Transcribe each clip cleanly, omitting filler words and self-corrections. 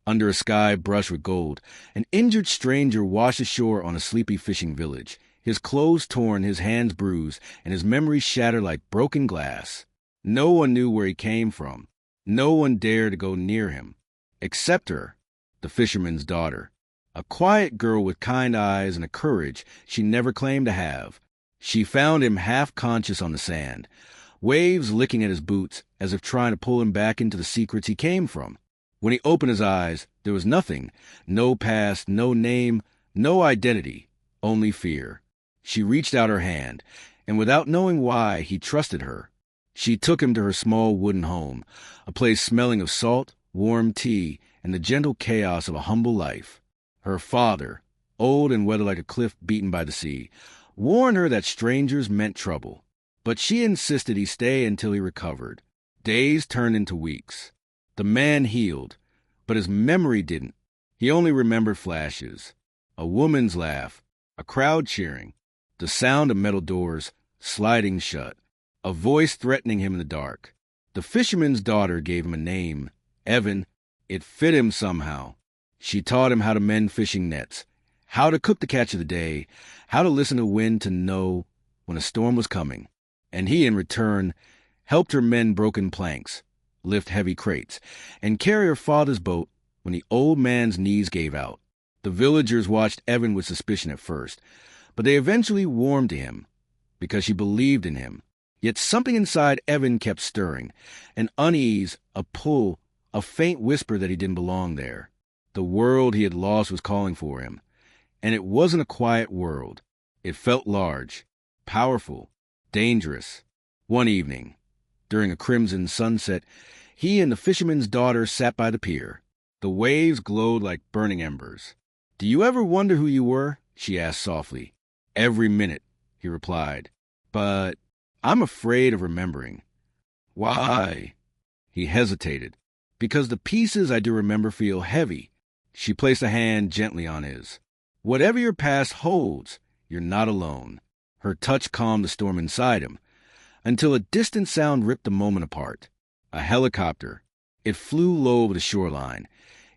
Under a sky brushed with gold, an injured stranger washed ashore on a sleepy fishing village, his clothes torn, his hands bruised, and his memories shattered like broken glass. No one knew where he came from. No one dared to go near him, except her, the fisherman's daughter, a quiet girl with kind eyes and a courage she never claimed to have. She found him half-conscious on the sand, waves licking at his boots as if trying to pull him back into the secrets he came from. When he opened his eyes, there was nothing, no past, no name, no identity, only fear. She reached out her hand, and without knowing why, he trusted her. She took him to her small wooden home, a place smelling of salt, warm tea, and the gentle chaos of a humble life. Her father, old and weathered like a cliff beaten by the sea, warned her that strangers meant trouble, but she insisted he stay until he recovered. Days turned into weeks. The man healed, but his memory didn't. He only remembered flashes. A woman's laugh, a crowd cheering, the sound of metal doors sliding shut, a voice threatening him in the dark. The fisherman's daughter gave him a name, Evan. It fit him somehow. She taught him how to mend fishing nets, how to cook the catch of the day, how to listen to wind to know when a storm was coming. And he, in return, helped her mend broken planks, lift heavy crates, and carry her father's boat when the old man's knees gave out. The villagers watched Evan with suspicion at first, but they eventually warmed to him because she believed in him. Yet something inside Evan kept stirring, an unease, a pull, a faint whisper that he didn't belong there. The world he had lost was calling for him, and it wasn't a quiet world. It felt large, powerful, dangerous. One evening, during a crimson sunset, he and the fisherman's daughter sat by the pier. The waves glowed like burning embers. "Do you ever wonder who you were?" she asked softly. "Every minute," he replied. "But I'm afraid of remembering." "Why?" He hesitated. "Because the pieces I do remember feel heavy." She placed a hand gently on his. "Whatever your past holds, you're not alone." Her touch calmed the storm inside him, until a distant sound ripped the moment apart. A helicopter. It flew low over the shoreline,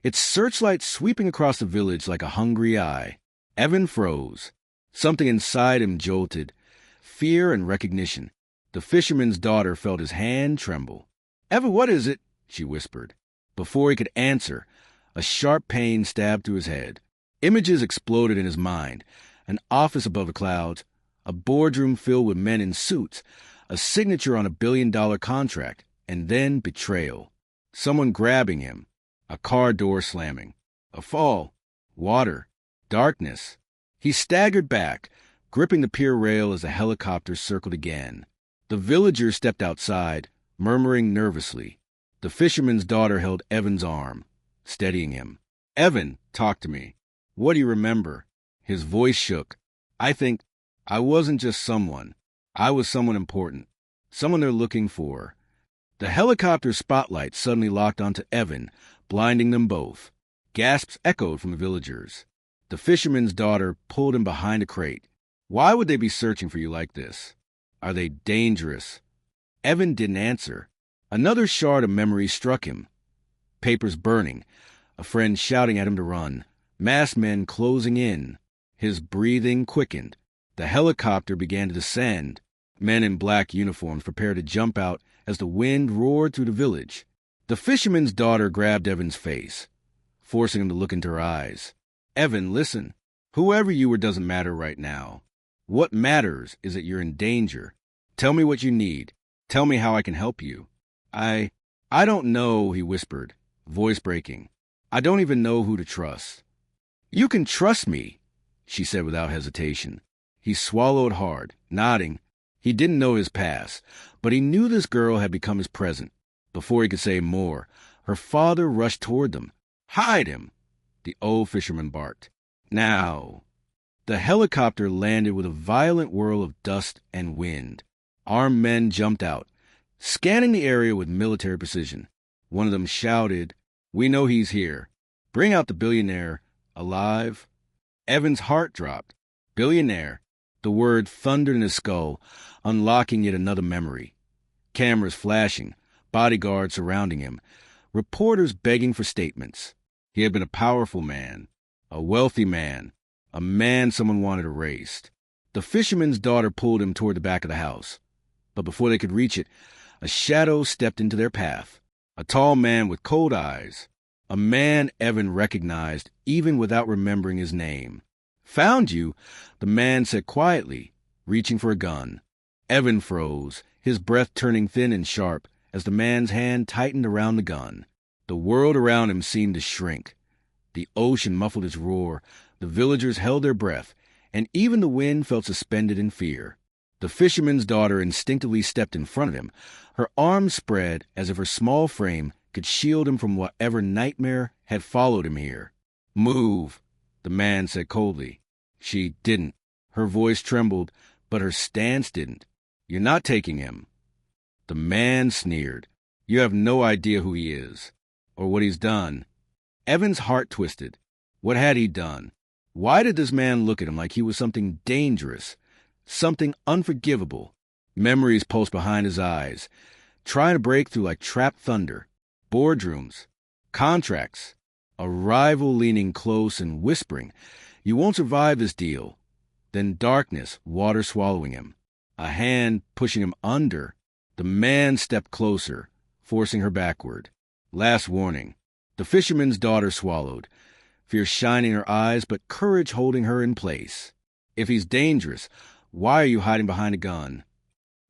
its searchlight sweeping across the village like a hungry eye. Evan froze. Something inside him jolted. Fear and recognition. The fisherman's daughter felt his hand tremble. "Evan, what is it?" she whispered. Before he could answer, a sharp pain stabbed through his head. Images exploded in his mind. An office above the clouds, a boardroom filled with men in suits, a signature on a $1 billion contract, and then betrayal. Someone grabbing him, a car door slamming, a fall, water, darkness. He staggered back, gripping the pier rail as the helicopter circled again. The villagers stepped outside, murmuring nervously. The fisherman's daughter held Evan's arm, steadying him. "Evan, talk to me. What do you remember?" His voice shook. "I think I wasn't just someone. I was someone important, someone they're looking for." The helicopter's spotlight suddenly locked onto Evan, blinding them both. Gasps echoed from the villagers. The fisherman's daughter pulled him behind a crate. "Why would they be searching for you like this? Are they dangerous?" Evan didn't answer. Another shard of memory struck him. Papers burning, a friend shouting at him to run, masked men closing in. His breathing quickened. The helicopter began to descend. Men in black uniforms prepared to jump out as the wind roared through the village. The fisherman's daughter grabbed Evan's face, forcing him to look into her eyes. "Evan, listen. Whoever you were doesn't matter right now. What matters is that you're in danger. Tell me what you need. Tell me how I can help you." I don't know," he whispered, voice breaking. "I don't even know who to trust." "You can trust me," she said without hesitation. He swallowed hard, nodding. He didn't know his past, but he knew this girl had become his present. Before he could say more, her father rushed toward them. "Hide him!" the old fisherman barked. "Now." The helicopter landed with a violent whirl of dust and wind. Armed men jumped out, scanning the area with military precision. One of them shouted, "We know he's here. Bring out the billionaire. Alive." Evan's heart dropped. Billionaire. The word thundered in his skull, unlocking yet another memory. Cameras flashing, bodyguards surrounding him, reporters begging for statements. He had been a powerful man, a wealthy man, a man someone wanted erased. The fisherman's daughter pulled him toward the back of the house. But before they could reach it, a shadow stepped into their path. A tall man with cold eyes. A man Evan recognized even without remembering his name. "Found you," the man said quietly, reaching for a gun. Evan froze, his breath turning thin and sharp as the man's hand tightened around the gun. The world around him seemed to shrink. The ocean muffled its roar, the villagers held their breath, and even the wind felt suspended in fear. The fisherman's daughter instinctively stepped in front of him, her arms spread as if her small frame could shield him from whatever nightmare had followed him here. "Move," the man said coldly. She didn't. Her voice trembled, but her stance didn't. "You're not taking him." The man sneered. "You have no idea who he is, or what he's done." Evan's heart twisted. What had he done? Why did this man look at him like he was something dangerous, something unforgivable? Memories pulsed behind his eyes, trying to break through like trapped thunder. Boardrooms, contracts, a rival leaning close and whispering, "You won't survive this deal." Then darkness, water swallowing him, a hand pushing him under. The man stepped closer, forcing her backward. Last warning. The fisherman's daughter swallowed, fear shining in her eyes, but courage holding her in place. "If he's dangerous, why are you hiding behind a gun?"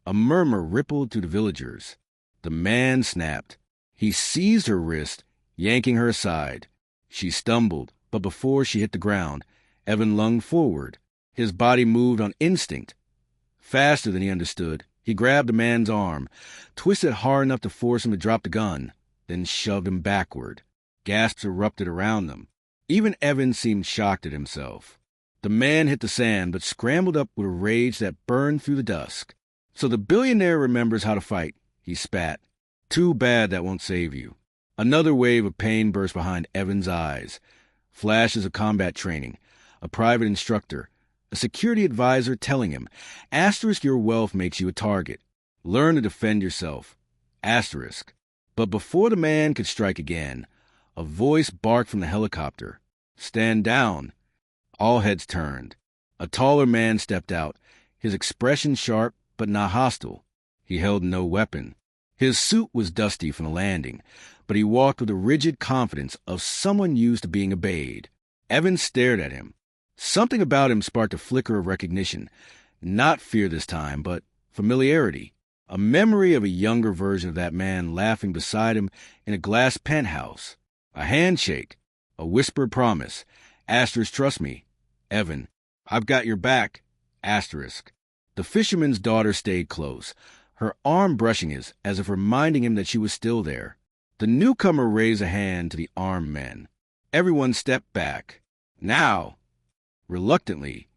A murmur rippled through the villagers. The man snapped. He seized her wrist, yanking her aside. She stumbled, but before she hit the ground, Evan lunged forward. His body moved on instinct. Faster than he understood, he grabbed the man's arm, twisted hard enough to force him to drop the gun, then shoved him backward. Gasps erupted around them. Even Evan seemed shocked at himself. The man hit the sand, but scrambled up with a rage that burned through the dusk. "So the billionaire remembers how to fight," he spat. "Too bad that won't save you." Another wave of pain burst behind Evan's eyes. Flashes of combat training, a private instructor, a security advisor telling him, "Asterisk your wealth makes you a target. Learn to defend yourself." Asterisk. But before the man could strike again, a voice barked from the helicopter. "Stand down." All heads turned. A taller man stepped out, his expression sharp but not hostile. He held no weapon. His suit was dusty from the landing, but he walked with the rigid confidence of someone used to being obeyed. Evan stared at him. Something about him sparked a flicker of recognition. Not fear this time, but familiarity. A memory of a younger version of that man laughing beside him in a glass penthouse. A handshake. A whispered promise. Asterisk, "Trust me." Evan, "I've got your back." Asterisk. The fisherman's daughter stayed close, her arm brushing his as if reminding him that she was still there. The newcomer raised a hand to the armed men. Everyone stepped back. "Now!" Reluctantly,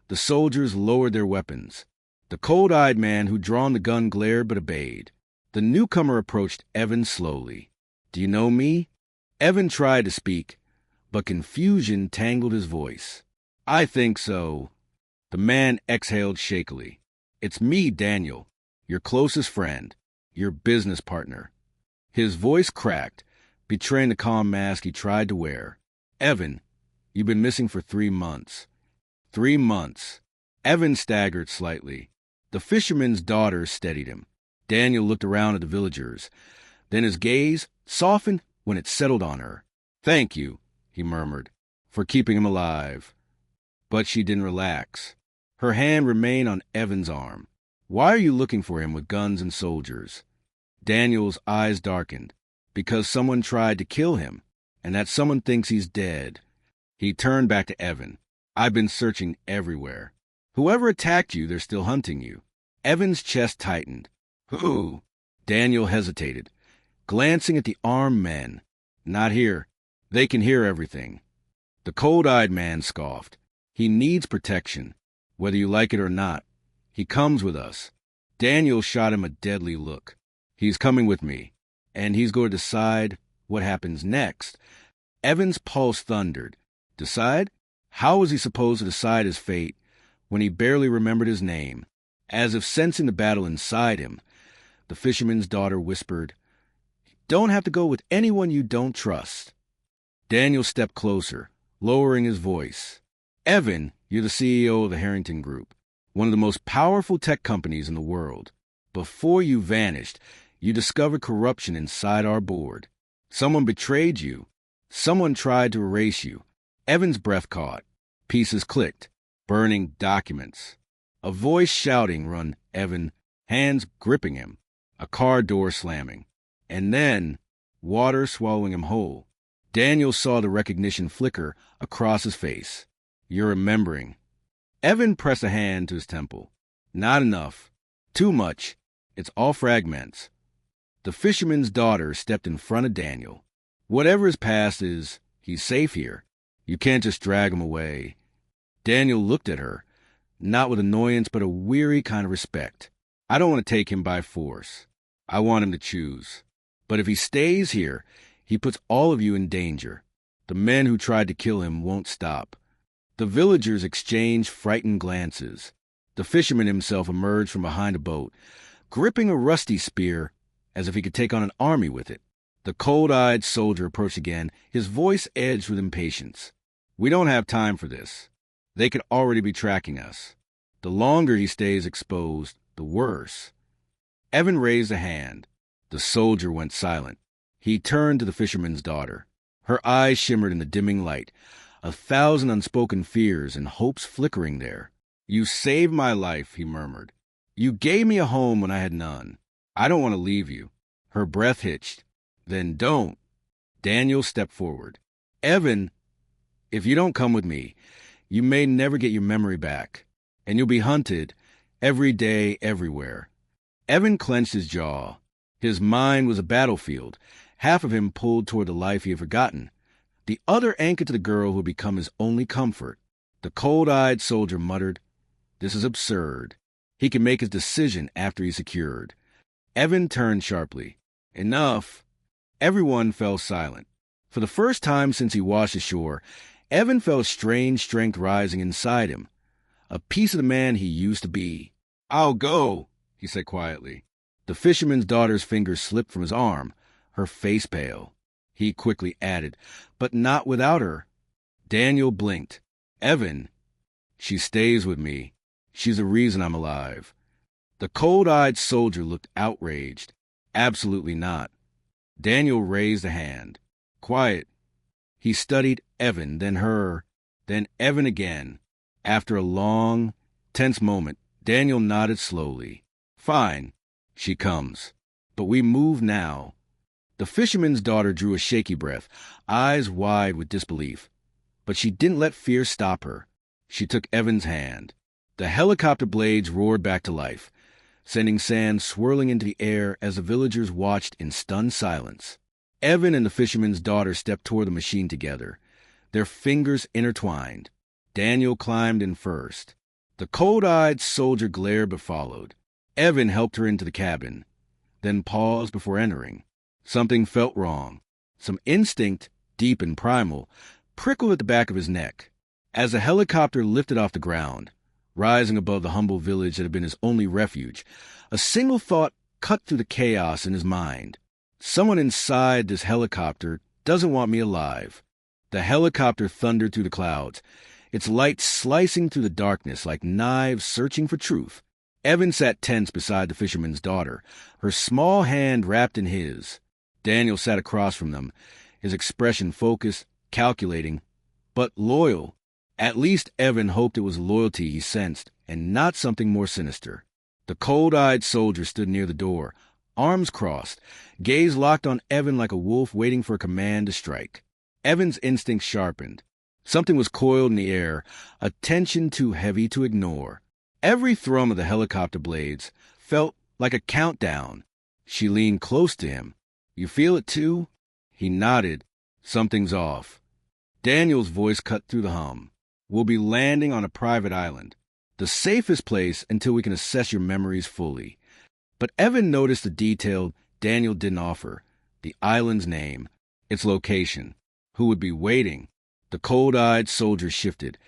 the soldiers lowered their weapons. The cold-eyed man who'd drawn the gun glared but obeyed. The newcomer approached Evan slowly. "Do you know me?" Evan tried to speak, but confusion tangled his voice. "I think so." The man exhaled shakily. "It's me, Daniel, your closest friend, your business partner." His voice cracked, betraying the calm mask he tried to wear. "Evan, you've been missing for 3 months." 3 months. Evan staggered slightly. The fisherman's daughter steadied him. Daniel looked around at the villagers. Then his gaze softened when it settled on her. "Thank you," he murmured, "for keeping him alive." But she didn't relax. Her hand remained on Evan's arm. "Why are you looking for him with guns and soldiers?" Daniel's eyes darkened. "Because someone tried to kill him, and that someone thinks he's dead." He turned back to Evan. "I've been searching everywhere. Whoever attacked you, they're still hunting you." Evan's chest tightened. "Who?" Daniel hesitated, glancing at the armed men. "Not here. They can hear everything." The cold-eyed man scoffed. "He needs protection, whether you like it or not. He comes with us." Daniel shot him a deadly look. "He's coming with me, and he's going to decide what happens next." Evan's pulse thundered. Decide? How was he supposed to decide his fate when he barely remembered his name? As if sensing the battle inside him, the fisherman's daughter whispered, "Don't have to go with anyone you don't trust." Daniel stepped closer, lowering his voice. Evan, you're the CEO of the Harrington Group, one of the most powerful tech companies in the world. Before you vanished, you discovered corruption inside our board. Someone betrayed you. Someone tried to erase you. Evan's breath caught. Pieces clicked. Burning documents. A voice shouting run Evan, hands gripping him. A car door slamming. And then, water swallowing him whole. Daniel saw the recognition flicker across his face. You're remembering. Evan pressed a hand to his temple. Not enough. Too much. It's all fragments. The fisherman's daughter stepped in front of Daniel. Whatever his past is, he's safe here. You can't just drag him away. Daniel looked at her, not with annoyance but a weary kind of respect. I don't want to take him by force. I want him to choose. But if he stays here, he puts all of you in danger. The men who tried to kill him won't stop. The villagers exchanged frightened glances. The fisherman himself emerged from behind a boat, gripping a rusty spear as if he could take on an army with it. The cold-eyed soldier approached again, his voice edged with impatience. We don't have time for this. They could already be tracking us. The longer he stays exposed, the worse. Evan raised a hand. The soldier went silent. He turned to the fisherman's daughter. Her eyes shimmered in the dimming light, 1,000 unspoken fears and hopes flickering there. You saved my life, he murmured. You gave me a home when I had none. I don't want to leave you. Her breath hitched. Then don't. Daniel stepped forward. Evan, if you don't come with me, you may never get your memory back, and you'll be hunted every day, everywhere. Evan clenched his jaw. His mind was a battlefield, half of him pulled toward the life he had forgotten, the other anchored to the girl who had become his only comfort. The cold-eyed soldier muttered, This is absurd. He can make his decision after he's secured. Evan turned sharply. Enough. Everyone fell silent. For the first time since he washed ashore, Evan felt a strange strength rising inside him, a piece of the man he used to be. I'll go, he said quietly. The fisherman's daughter's fingers slipped from his arm, her face pale. He quickly added, but not without her. Daniel blinked. Evan, she stays with me. She's the reason I'm alive. The cold-eyed soldier looked outraged. Absolutely not. Daniel raised a hand. Quiet. He studied Evan, then her, then Evan again. After a long, tense moment, Daniel nodded slowly. Fine. She comes. But we move now. The fisherman's daughter drew a shaky breath, eyes wide with disbelief. But she didn't let fear stop her. She took Evan's hand. The helicopter blades roared back to life, sending sand swirling into the air as the villagers watched in stunned silence. Evan and the fisherman's daughter stepped toward the machine together, their fingers intertwined. Daniel climbed in first. The cold-eyed soldier glared but followed. Evan helped her into the cabin, then paused before entering. Something felt wrong. Some instinct, deep and primal, prickled at the back of his neck. As the helicopter lifted off the ground, rising above the humble village that had been his only refuge, a single thought cut through the chaos in his mind. Someone inside this helicopter doesn't want me alive. The helicopter thundered through the clouds, its light slicing through the darkness like knives searching for truth. Evan sat tense beside the fisherman's daughter, her small hand wrapped in his. Daniel sat across from them, his expression focused, calculating, but loyal. At least Evan hoped it was loyalty he sensed, and not something more sinister. The cold-eyed soldier stood near the door, arms crossed, gaze locked on Evan like a wolf waiting for a command to strike. Evan's instincts sharpened. Something was coiled in the air, a tension too heavy to ignore. Every thrum of the helicopter blades felt like a countdown. She leaned close to him. You feel it too? He nodded. Something's off. Daniel's voice cut through the hum. We'll be landing on a private island, the safest place until we can assess your memories fully. But Evan noticed the detail Daniel didn't offer, the island's name, its location, who would be waiting. The cold-eyed soldier shifted,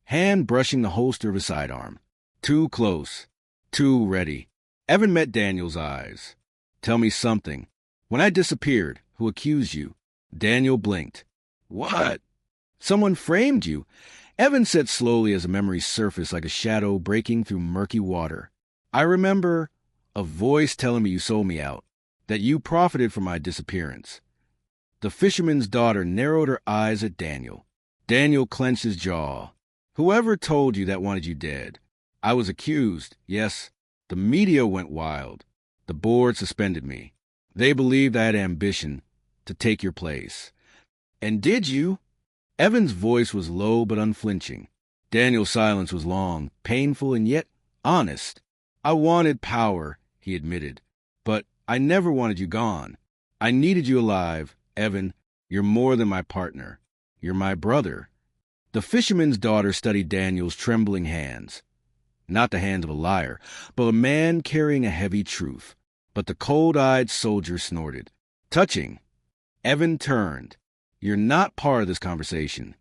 hand brushing the holster of his sidearm. Too close, too ready. Evan met Daniel's eyes. Tell me something. When I disappeared, who accused you? Daniel blinked. What? Someone framed you. Evan said slowly as a memory surfaced like a shadow breaking through murky water. I remember a voice telling me you sold me out, that you profited from my disappearance. The fisherman's daughter narrowed her eyes at Daniel. Daniel clenched his jaw. Whoever told you that wanted you dead? I was accused, yes. The media went wild. The board suspended me. They believed I had ambition to take your place. And did you? Evan's voice was low but unflinching. Daniel's silence was long, painful, and yet honest. I wanted power, he admitted, but I never wanted you gone. I needed you alive. Evan, you're more than my partner. You're my brother. The fisherman's daughter studied Daniel's trembling hands. Not the hands of a liar, but a man carrying a heavy truth. But the cold-eyed soldier snorted. Touching. Evan turned. You're not part of this conversation.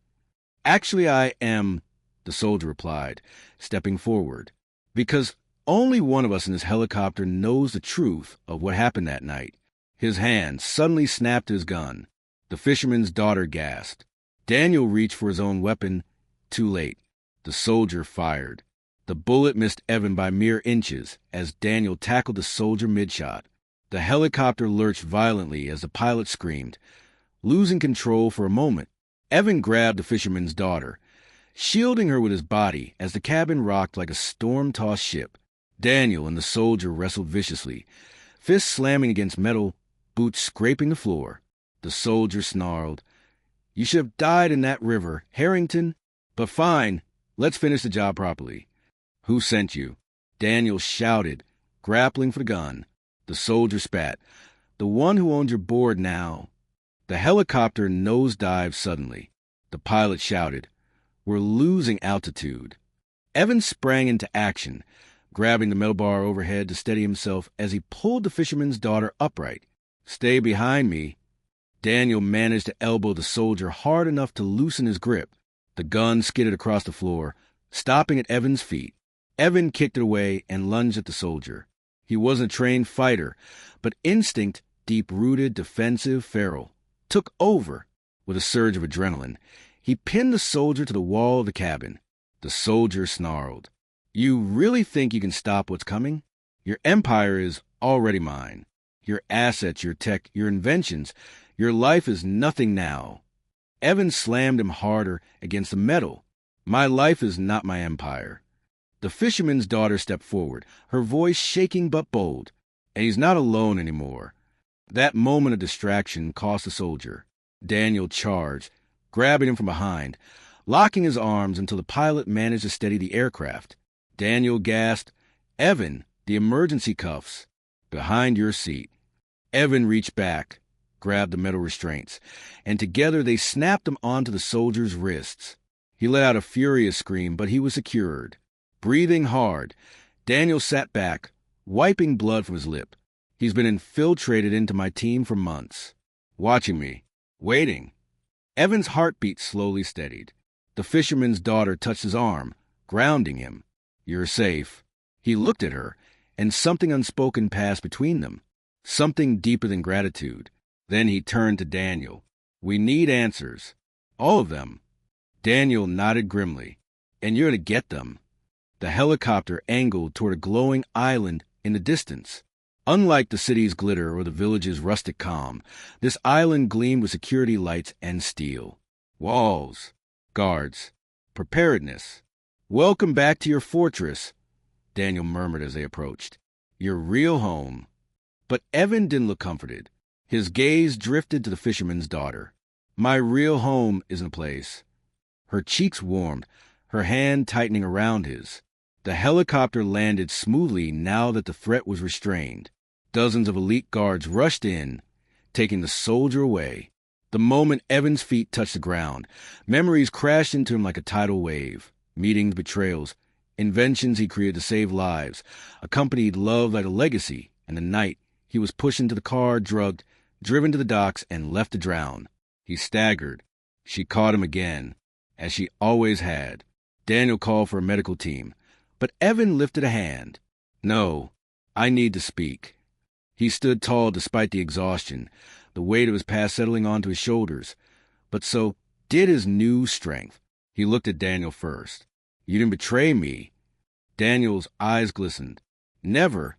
Actually, I am, the soldier replied, stepping forward. Because only one of us in this helicopter knows the truth of what happened that night. His hand suddenly snapped to his gun. The fisherman's daughter gasped. Daniel reached for his own weapon. Too late. The soldier fired. The bullet missed Evan by mere inches as Daniel tackled the soldier mid-shot. The helicopter lurched violently as the pilot screamed. Losing control for a moment, Evan grabbed the fisherman's daughter, shielding her with his body as the cabin rocked like a storm-tossed ship. Daniel and the soldier wrestled viciously, fists slamming against metal, boots scraping the floor. The soldier snarled, You should have died in that river, Harrington. But fine, let's finish the job properly. Who sent you? Daniel shouted, grappling for the gun. The soldier spat. The one who owns your board now. The helicopter nosedived suddenly. The pilot shouted, We're losing altitude. Evan sprang into action, grabbing the metal bar overhead to steady himself as he pulled the fisherman's daughter upright. Stay behind me. Daniel managed to elbow the soldier hard enough to loosen his grip. The gun skidded across the floor, stopping at Evan's feet. Evan kicked it away and lunged at the soldier. He wasn't a trained fighter, but instinct, deep-rooted, defensive, feral, took over. With a surge of adrenaline, he pinned the soldier to the wall of the cabin. The soldier snarled. You really think you can stop what's coming? Your empire is already mine. Your assets, your tech, your inventions, your life is nothing now. Evan slammed him harder against the metal. My life is not my empire. The fisherman's daughter stepped forward, her voice shaking but bold. And he's not alone anymore. That moment of distraction cost the soldier. Daniel charged, grabbing him from behind, locking his arms until the pilot managed to steady the aircraft. Daniel gasped, Evan, the emergency cuffs. Behind your seat. Evan reached back, grabbed the metal restraints, and together they snapped them onto the soldier's wrists. He let out a furious scream, but he was secured. Breathing hard, Daniel sat back, wiping blood from his lip. He's been infiltrated into my team for months, watching me, waiting. Evan's heartbeat slowly steadied. The fisherman's daughter touched his arm, grounding him. You're safe. He looked at her, and something unspoken passed between them, something deeper than gratitude. Then he turned to Daniel. We need answers. All of them. Daniel nodded grimly. And you're to get them. The helicopter angled toward a glowing island in the distance. Unlike the city's glitter or the village's rustic calm, this island gleamed with security lights and steel. Walls, guards, preparedness. Welcome back to your fortress, Daniel murmured as they approached. Your real home. But Evan didn't look comforted. His gaze drifted to the fisherman's daughter. My real home isn't a place. Her cheeks warmed, her hand tightening around his. The helicopter landed smoothly now that the threat was restrained. Dozens of elite guards rushed in, taking the soldier away. The moment Evan's feet touched the ground, memories crashed into him like a tidal wave. Meetings, betrayals, inventions he created to save lives, a company he'd loved like a legacy, and the night he was pushed into the car, drugged, driven to the docks, and left to drown. He staggered. She caught him again, as she always had. Daniel called for a medical team, but Evan lifted a hand. No, I need to speak. He stood tall despite the exhaustion, the weight of his past settling onto his shoulders. but so did his new strength. He looked at Daniel first. You didn't betray me. Daniel's eyes glistened. Never.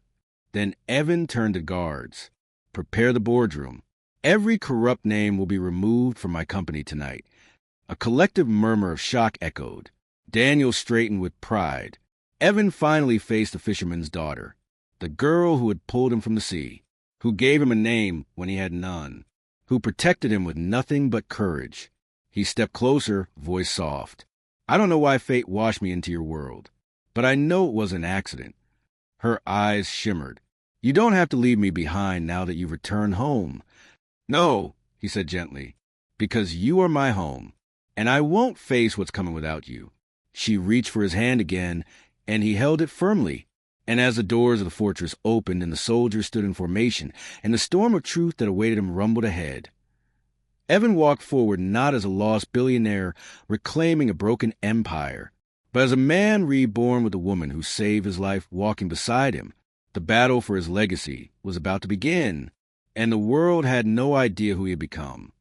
Then Evan turned to guards. Prepare the boardroom. Every corrupt name will be removed from my company tonight. A collective murmur of shock echoed. Daniel straightened with pride. Evan finally faced the fisherman's daughter, the girl who had pulled him from the sea, who gave him a name when he had none, who protected him with nothing but courage. He stepped closer, voice soft. I don't know why fate washed me into your world, but I know it was an accident. Her eyes shimmered. You don't have to leave me behind now that you've returned home. No, he said gently, because you are my home, and I won't face what's coming without you. She reached for his hand again, and he held it firmly. And as the doors of the fortress opened and the soldiers stood in formation, and the storm of truth that awaited him rumbled ahead, Evan walked forward not as a lost billionaire reclaiming a broken empire, but as a man reborn with a woman who saved his life walking beside him. The battle for his legacy was about to begin, and the world had no idea who he had become.